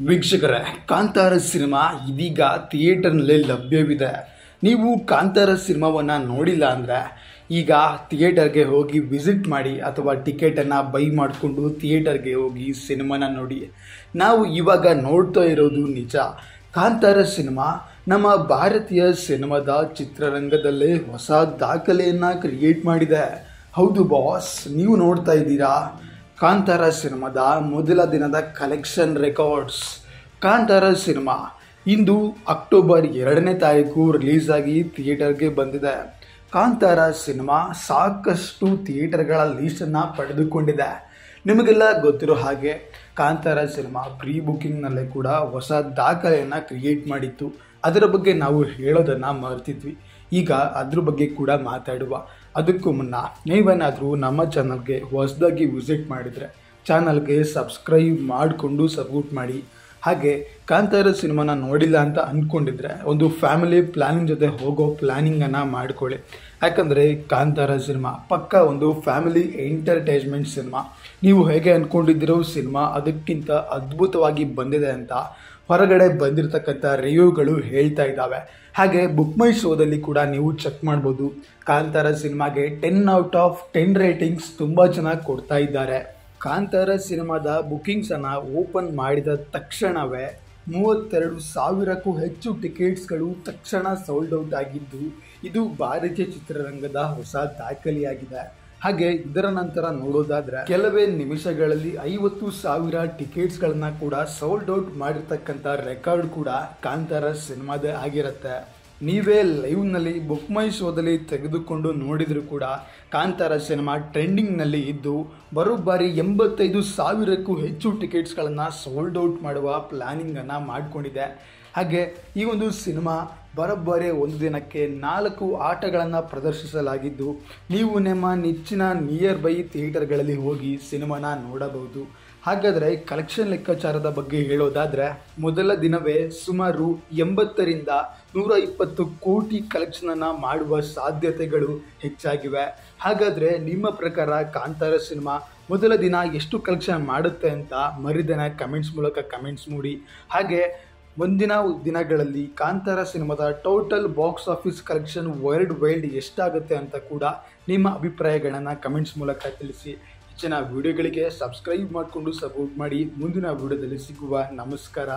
ವೀಕ್ಷಕರೇ, ಕಾಂತಾರ ಸಿನಿಮಾ ಇದೀಗ ಥಿಯೇಟರ್ನಲ್ಲಿ ಲಭ್ಯವಿದೆ. ನೀವು ಕಾಂತಾರ ಸಿನಿಮಾವನ್ನು ನೋಡಿಲ್ಲ ಅಂದರೆ ಈಗ ಥಿಯೇಟರ್ಗೆ ಹೋಗಿ ವಿಸಿಟ್ ಮಾಡಿ ಅಥವಾ ಟಿಕೆಟನ್ನು ಬೈ ಮಾಡಿಕೊಂಡು ಥಿಯೇಟರ್ಗೆ ಹೋಗಿ ಸಿನಿಮಾನ ನೋಡಿ. ನಾವು ಇವಾಗ ನೋಡ್ತಾ ಇರೋದು ನಿಜ. ಕಾಂತಾರ ಸಿನಿಮಾ ನಮ್ಮ ಭಾರತೀಯ ಸಿನಿಮಾದ ಚಿತ್ರರಂಗದಲ್ಲೇ ಹೊಸ ದಾಖಲೆಯನ್ನು ಕ್ರಿಯೇಟ್ ಮಾಡಿದೆ. ಹೌದು ಬಾಸ್, ನೀವು ನೋಡ್ತಾ ಇದ್ದೀರಾ ಕಾಂತಾರ ಸಿನಿಮಾದ ಮೊದಲ ದಿನದ ಕಲೆಕ್ಷನ್ ರೆಕಾರ್ಡ್ಸ್. ಕಾಂತಾರ ಸಿನಿಮಾ ಇಂದು ಅಕ್ಟೋಬರ್ 2ನೇ ತಾರೀಕು ರಿಲೀಸ್ ಆಗಿ ಥಿಯೇಟರ್ಗೆ ಬಂದಿದೆ. ಕಾಂತಾರ ಸಿನಿಮಾ ಸಾಕಷ್ಟು ಥಿಯೇಟರ್ಗಳ ಲೀಸ್ಟನ್ನು ಪಡೆದುಕೊಂಡಿದೆ. ನಿಮಗೆಲ್ಲ ಗೊತ್ತಿರೋ ಹಾಗೆ ಕಾಂತಾರ ಸಿನಿಮಾ ಪ್ರೀ ಬುಕ್ಕಿಂಗ್ನಲ್ಲೇ ಕೂಡ ಹೊಸ ದಾಖಲೆಯನ್ನು ಕ್ರಿಯೇಟ್ ಮಾಡಿತ್ತು. ಅದರ ಬಗ್ಗೆ ನಾವು ಹೇಳೋದನ್ನು ಮರ್ತಿದ್ವಿ. ಈಗ ಅದ್ರ ಬಗ್ಗೆ ಕೂಡ ಮಾತಾಡುವ. ಅದಕ್ಕೂ ಮುನ್ನ ನೀವೇನಾದರೂ ನಮ್ಮ ಚಾನಲ್ಗೆ ಹೊಸದಾಗಿ ವಿಸಿಟ್ ಮಾಡಿದರೆ ಚಾನಲ್ಗೆ ಸಬ್ಸ್ಕ್ರೈಬ್ ಮಾಡಿಕೊಂಡು ಸಪೋರ್ಟ್ ಮಾಡಿ. ಹಾಗೆ ಕಾಂತಾರ ಸಿನಿಮಾನ ನೋಡಿಲ್ಲ ಅಂತ ಅಂದ್ಕೊಂಡಿದ್ರೆ ಒಂದು ಫ್ಯಾಮಿಲಿ ಪ್ಲ್ಯಾನಿಂಗ್ ಜೊತೆ ಹೋಗೋ ಪ್ಲ್ಯಾನಿಂಗನ್ನು ಮಾಡ್ಕೊಳ್ಳಿ. ಯಾಕಂದರೆ ಕಾಂತಾರ ಸಿನಿಮಾ ಪಕ್ಕ ಒಂದು ಫ್ಯಾಮಿಲಿ ಎಂಟರ್ಟೈನ್ಮೆಂಟ್ ಸಿನಿಮಾ. ನೀವು ಹೇಗೆ ಅಂದ್ಕೊಂಡಿದ್ದೀರೋ ಸಿನಿಮಾ ಅದಕ್ಕಿಂತ ಅದ್ಭುತವಾಗಿ ಬಂದಿದೆ ಅಂತ ಹೊರಗಡೆ ಬಂದಿರತಕ್ಕಂಥ ರಿವ್ಯೂಗಳು ಹೇಳ್ತಾ ಇದ್ದಾವೆ. ಹಾಗೆ ಬುಕ್ ಮೈ ಶೋದಲ್ಲಿ ಕೂಡ ನೀವು ಚೆಕ್ ಮಾಡ್ಬೋದು. ಕಾಂತಾರ ಸಿನಿಮಾಗೆ 10/10 ರೇಟಿಂಗ್ಸ್ ತುಂಬ ಚೆನ್ನಾಗಿ ಕೊಡ್ತಾ ಇದ್ದಾರೆ. ಕಾಂತಾರ ಸಿನಿಮಾದ ಬುಕ್ಕಿಂಗ್ಸನ್ನು ಓಪನ್ ಮಾಡಿದ ತಕ್ಷಣವೇ 32,000ಕ್ಕೂ ಹೆಚ್ಚು ಟಿಕೆಟ್ಸ್ಗಳು ತಕ್ಷಣ ಸೋಲ್ಡ್ ಔಟ್ ಆಗಿದ್ದು ಇದು ಭಾರತೀಯ ಚಿತ್ರರಂಗದ ಹೊಸ ದಾಖಲೆಯಾಗಿದೆ. ಹಾಗೆ ಇದರ ನಂತರ ನೋಡೋದಾದ್ರೆ ಕೆಲವೇ ನಿಮಿಷಗಳಲ್ಲಿ 50,000 ಟಿಕೆಟ್ಸ್ಗಳನ್ನ ಕೂಡ ಸೋಲ್ಡ್ ಔಟ್ ಮಾಡಿರ್ತಕ್ಕಂಥ ರೆಕಾರ್ಡ್ ಕೂಡ ಕಾಂತಾರ ಸಿನಿಮಾದೇ ಆಗಿರುತ್ತೆ. ನೀವೇ ಲೈವ್ನಲ್ಲಿ ಬುಕ್ ಮೈ ಶೋದಲ್ಲಿ ತೆಗೆದುಕೊಂಡು ನೋಡಿದರೂ ಕೂಡ ಕಾಂತಾರ ಸಿನಿಮಾ ಟ್ರೆಂಡಿಂಗ್ನಲ್ಲಿ ಇದ್ದು ಬರೋಬ್ಬರಿ 85,000ಕ್ಕೂ ಹೆಚ್ಚು ಟಿಕೆಟ್ಸ್ಗಳನ್ನು ಸೋಲ್ಡ್ ಔಟ್ ಮಾಡುವ ಪ್ಲ್ಯಾನಿಂಗನ್ನು ಮಾಡಿಕೊಂಡಿದೆ. ಹಾಗೆ ಈ ಒಂದು ಸಿನಿಮಾ ಬರೋಬ್ಬರಿ ಒಂದು ದಿನಕ್ಕೆ 4 ಆಟಗಳನ್ನು ಪ್ರದರ್ಶಿಸಲಾಗಿದ್ದು ನೀವು ನಿಮ್ಮ ನೆಚ್ಚಿನ ನಿಯರ್ ಬೈ ಥಿಯೇಟರ್ಗಳಲ್ಲಿ ಹೋಗಿ ಸಿನಿಮಾನ ನೋಡಬಹುದು. ಹಾಗಾದರೆ ಕಲೆಕ್ಷನ್ ಲೆಕ್ಕಾಚಾರದ ಬಗ್ಗೆ ಹೇಳೋದಾದರೆ ಮೊದಲ ದಿನವೇ ಸುಮಾರು 80ರಿಂದ 120 ಕೋಟಿ ಕಲೆಕ್ಷನನ್ನು ಮಾಡುವ ಸಾಧ್ಯತೆಗಳು ಹೆಚ್ಚಾಗಿವೆ. ಹಾಗಾದರೆ ನಿಮ್ಮ ಪ್ರಕಾರ ಕಾಂತಾರ ಸಿನಿಮಾ ಮೊದಲ ದಿನ ಎಷ್ಟು ಕಲೆಕ್ಷನ್ ಮಾಡುತ್ತೆ ಅಂತ ಮರಿದೇನ ಕಮೆಂಟ್ಸ್ ಮೂಲಕ ಕಮೆಂಟ್ಸ್ ಮಾಡಿ. ಹಾಗೆ ಮುಂದಿನ ದಿನಗಳಲ್ಲಿ ಕಾಂತಾರ ಸಿನಿಮಾದ total box office collection world wide ಎಷ್ಟಾಗುತ್ತೆ ಅಂತ ಕೂಡ ನಿಮ್ಮ ಅಭಿಪ್ರಾಯಗಳನ್ನು ಕಮೆಂಟ್ಸ್ ಮೂಲಕ ತಿಳಿಸಿ. ಹೆಚ್ಚಿನ ವಿಡಿಯೋಗಳಿಗೆ ಸಬ್ಸ್ಕ್ರೈಬ್ ಮಾಡಿಕೊಂಡು ಸಪೋರ್ಟ್ ಮಾಡಿ. ಮುಂದಿನ ವಿಡಿಯೋದಲ್ಲಿ ಸಿಗುವ. ನಮಸ್ಕಾರ.